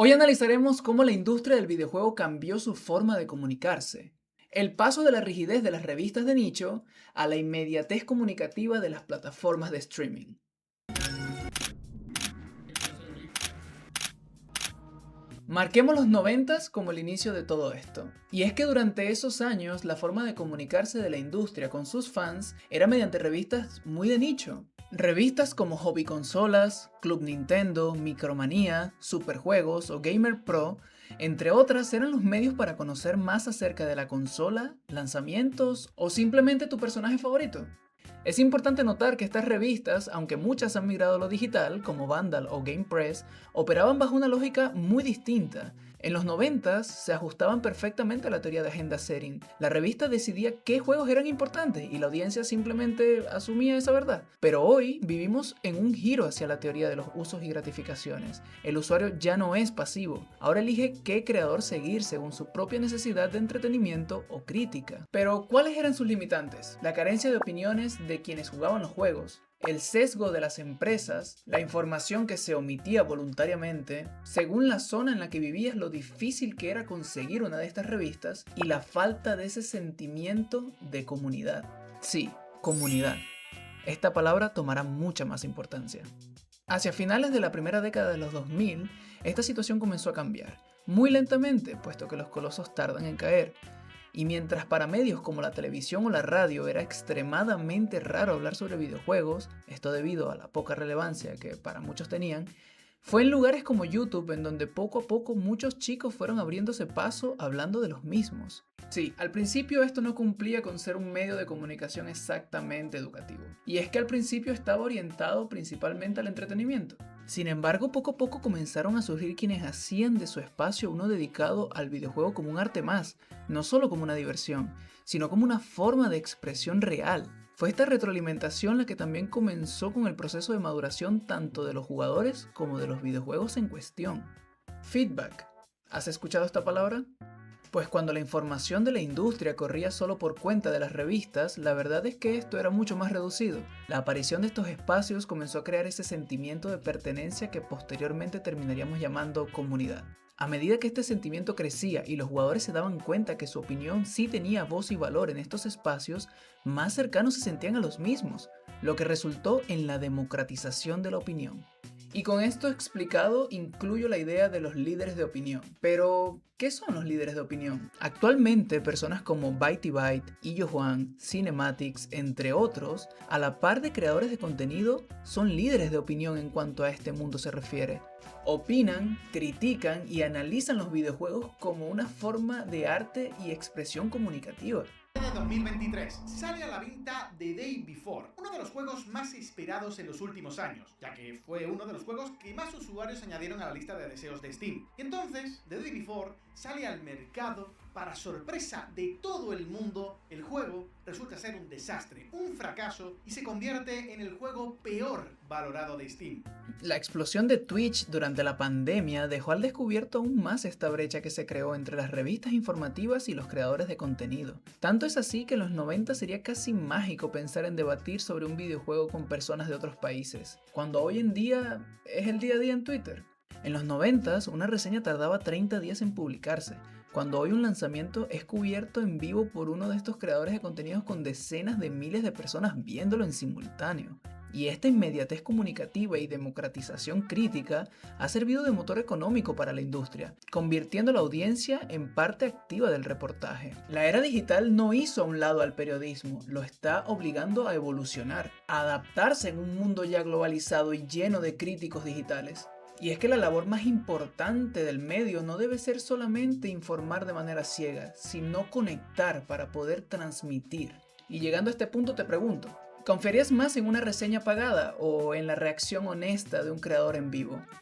Hoy analizaremos cómo la industria del videojuego cambió su forma de comunicarse. El paso de la rigidez de las revistas de nicho a la inmediatez comunicativa de las plataformas de streaming. Marquemos los noventas como el inicio de todo esto. Y es que durante esos años la forma de comunicarse de la industria con sus fans era mediante revistas muy de nicho. Revistas como Hobby Consolas, Club Nintendo, Micromanía, Superjuegos o Gamer Pro, entre otras, eran los medios para conocer más acerca de la consola, lanzamientos o simplemente tu personaje favorito. Es importante notar que estas revistas, aunque muchas han migrado a lo digital, como Vandal o GamePress, operaban bajo una lógica muy distinta. En los 90 se ajustaban perfectamente a la teoría de agenda setting. La revista decidía qué juegos eran importantes y la audiencia simplemente asumía esa verdad. Pero hoy vivimos en un giro hacia la teoría de los usos y gratificaciones. El usuario ya no es pasivo, ahora elige qué creador seguir según su propia necesidad de entretenimiento o crítica. Pero, ¿cuáles eran sus limitantes? La carencia de opiniones de quienes jugaban los juegos, el sesgo de las empresas, la información que se omitía voluntariamente, según la zona en la que vivías, lo difícil que era conseguir una de estas revistas y la falta de ese sentimiento de comunidad. Sí, comunidad. Esta palabra tomará mucha más importancia. Hacia finales de la primera década de los 2000, esta situación comenzó a cambiar, muy lentamente, puesto que los colosos tardan en caer. Y mientras para medios como la televisión o la radio era extremadamente raro hablar sobre videojuegos, esto debido a la poca relevancia que para muchos tenían, fue en lugares como YouTube en donde poco a poco muchos chicos fueron abriéndose paso hablando de los mismos. Sí, al principio esto no cumplía con ser un medio de comunicación exactamente educativo, y es que al principio estaba orientado principalmente al entretenimiento. Sin embargo, poco a poco comenzaron a surgir quienes hacían de su espacio uno dedicado al videojuego como un arte más, no solo como una diversión, sino como una forma de expresión real. Fue esta retroalimentación la que también comenzó con el proceso de maduración tanto de los jugadores como de los videojuegos en cuestión. Feedback. ¿Has escuchado esta palabra? Pues cuando la información de la industria corría solo por cuenta de las revistas, la verdad es que esto era mucho más reducido. La aparición de estos espacios comenzó a crear ese sentimiento de pertenencia que posteriormente terminaríamos llamando comunidad. A medida que este sentimiento crecía y los jugadores se daban cuenta que su opinión sí tenía voz y valor en estos espacios, más cercanos se sentían a los mismos, lo que resultó en la democratización de la opinión. Y con esto explicado, incluyo la idea de los líderes de opinión. Pero, ¿qué son los líderes de opinión? Actualmente, personas como Byte Byte, Illo Juan, Cinematics, entre otros, a la par de creadores de contenido, son líderes de opinión en cuanto a este mundo se refiere. Opinan, critican y analizan los videojuegos como una forma de arte y expresión comunicativa. De 2023 sale a la venta The Day Before, uno de los juegos más esperados en los últimos años, ya que fue uno de los juegos que más usuarios añadieron a la lista de deseos de Steam. Y entonces, The Day Before sale al mercado. Para sorpresa de todo el mundo, el juego resulta ser un desastre, un fracaso, y se convierte en el juego peor valorado de Steam. La explosión de Twitch durante la pandemia dejó al descubierto aún más esta brecha que se creó entre las revistas informativas y los creadores de contenido. Tanto es así que en los 90 sería casi mágico pensar en debatir sobre un videojuego con personas de otros países, cuando hoy en día es el día a día en Twitter. En los 90 una reseña tardaba 30 días en publicarse, cuando hoy un lanzamiento es cubierto en vivo por uno de estos creadores de contenidos con decenas de miles de personas viéndolo en simultáneo. Y esta inmediatez comunicativa y democratización crítica ha servido de motor económico para la industria, convirtiendo a la audiencia en parte activa del reportaje. La era digital no hizo a un lado al periodismo, lo está obligando a evolucionar, a adaptarse en un mundo ya globalizado y lleno de críticos digitales. Y es que la labor más importante del medio no debe ser solamente informar de manera ciega, sino conectar para poder transmitir. Y llegando a este punto te pregunto, ¿confiarías más en una reseña pagada o en la reacción honesta de un creador en vivo?